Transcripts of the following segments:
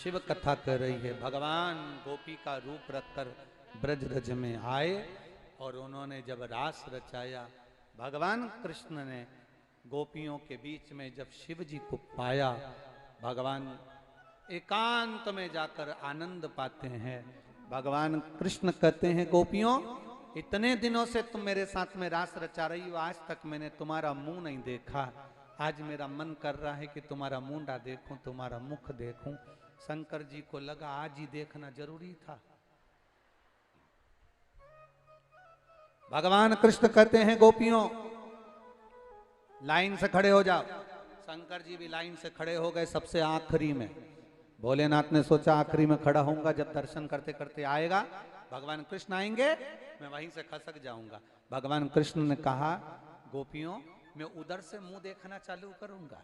शिव कथा कर रही है। भगवान गोपी का रूप रखकर ब्रज रज में आए और उन्होंने जब रास रचाया, भगवान कृष्ण ने गोपियों के बीच में जब शिव जी को पाया, भगवान एकांत में जाकर आनंद पाते हैं। भगवान कृष्ण कहते हैं, गोपियों इतने दिनों से तुम मेरे साथ में रास रचा रही हो, आज तक मैंने तुम्हारा मुंह नहीं देखा। आज मेरा मन कर रहा है कि तुम्हारा मुंडा देखूं, तुम्हारा मुख देखूं। शंकर जी को लगा आज ही देखना जरूरी था। भगवान कृष्ण कहते हैं, गोपियों लाइन से खड़े हो जाओ। शंकर जी भी लाइन से खड़े हो गए सबसे आखिरी में। भोलेनाथ ने सोचा आखिरी में खड़ा होऊंगा, जब दर्शन करते करते आएगा भगवान कृष्ण आएंगे, मैं वहीं से खसक जाऊंगा। भगवान कृष्ण ने कहा, गोपियों मैं उधर से मुंह देखना चालू करूंगा।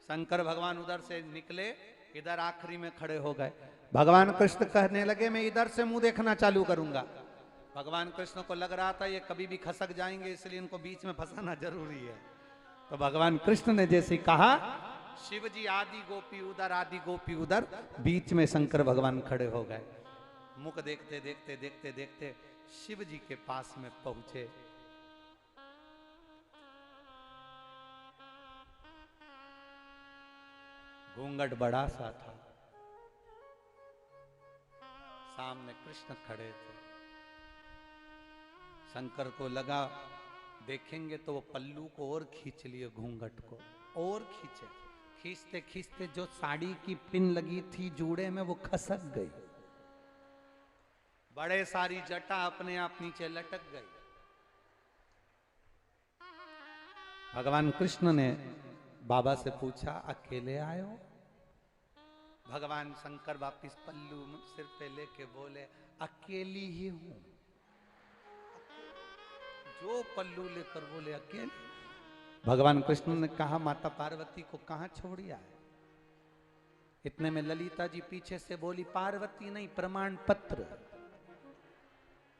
शंकर भगवान उधर से निकले, इधर आखिरी में खड़े हो गए। भगवान कृष्ण कहने लगे, मैं इधर से मुंह देखना चालू करूंगा। भगवान कृष्ण को लग रहा था ये कभी भी खसक जाएंगे, इसलिए इनको बीच में फंसाना जरूरी है। तो भगवान कृष्ण ने जैसे कहा, शिव जी आदि गोपी उधर, आदि गोपी उधर, बीच में शंकर भगवान खड़े हो गए। मुख देखते देखते देखते देखते शिव जी के पास में पहुंचे। घूंघट बड़ा सा था, सामने कृष्ण खड़े थे। शंकर को लगा देखेंगे तो वो पल्लू को और खींच लिए, घूंघट को और खींचे। खींचते खींचते जो साड़ी की पिन लगी थी जूड़े में वो खसक गई। बड़े सारी जटा अपने आप नीचे लटक गई। भगवान कृष्ण ने बाबा से पूछा, अकेले आए हो? भगवान शंकर वापिस पल्लू सिर पे लेके बोले, अकेली ही हूं। जो पल्लू लेकर बोले अकेले। भगवान कृष्ण ने कहा, माता पार्वती को कहां छोड़िया है? इतने में ललिता जी पीछे से बोली, पार्वती नहीं प्रमाण पत्र।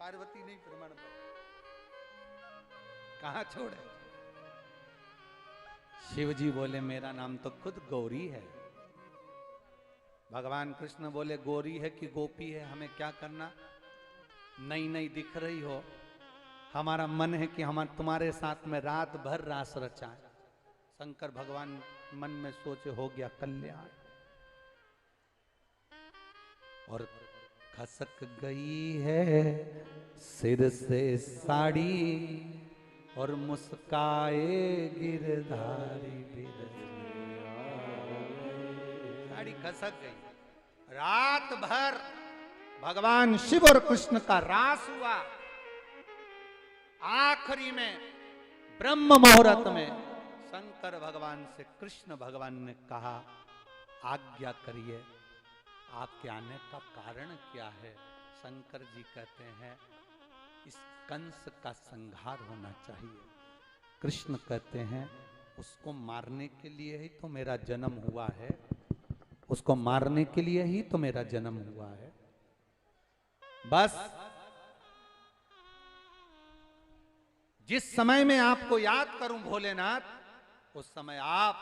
पार्वती नहीं प्रमाण पत्र, कहां छोड़े? शिव जी बोले, मेरा नाम तो खुद गौरी है। भगवान कृष्ण बोले, गौरी है कि गोपी है, हमें क्या करना? नई नई दिख रही हो, हमारा मन है कि हम तुम्हारे साथ में रात भर रास रचाएं। शंकर भगवान मन में सोचे, हो गया कल्याण। और खसक गई है सिर से साड़ी और मुस्काए गिरधारी साड़ी खसक गई। रात भर भगवान शिव और कृष्ण का रास हुआ। आखिरी में ब्रह्म मुहूर्त में शंकर भगवान से कृष्ण भगवान ने कहा, आज्ञा करिए, आपके आने का कारण क्या है? शंकर जी कहते हैं, इस कंस का संहार होना चाहिए। कृष्ण कहते हैं, उसको मारने के लिए ही तो मेरा जन्म हुआ है, उसको मारने के लिए ही तो मेरा जन्म हुआ है। बस जिस समय में आपको याद करूं भोलेनाथ, उस समय आप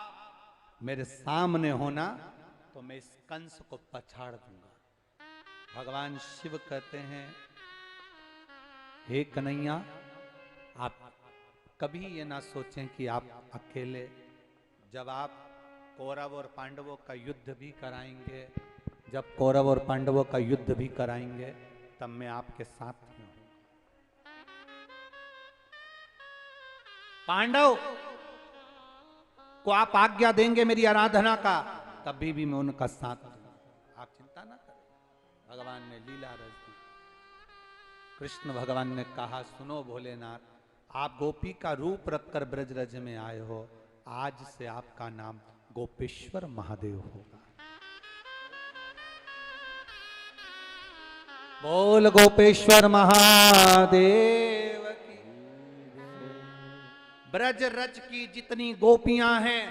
मेरे सामने होना, तो मैं इस कंस को पछाड़ दूंगा। भगवान शिव कहते हैं, हे कन्हैया, आप कभी ये ना सोचें कि आप अकेले, जब आप कौरव और पांडवों का युद्ध भी कराएंगे, जब कौरव और पांडवों का युद्ध भी कराएंगे, तब मैं आपके साथ में हूं। पांडव को आप आज्ञा देंगे मेरी आराधना का, तभी भी मैं उनका साथ दूंगा, आप चिंता ना करें। भगवान ने लीला रच दी। कृष्ण भगवान ने कहा, सुनो भोलेनाथ, आप गोपी का रूप रखकर ब्रजरज में आए हो, आज से आपका नाम गोपेश्वर महादेव होगा। बोल गोपेश्वर महादेव की। ब्रज रज की जितनी गोपियां हैं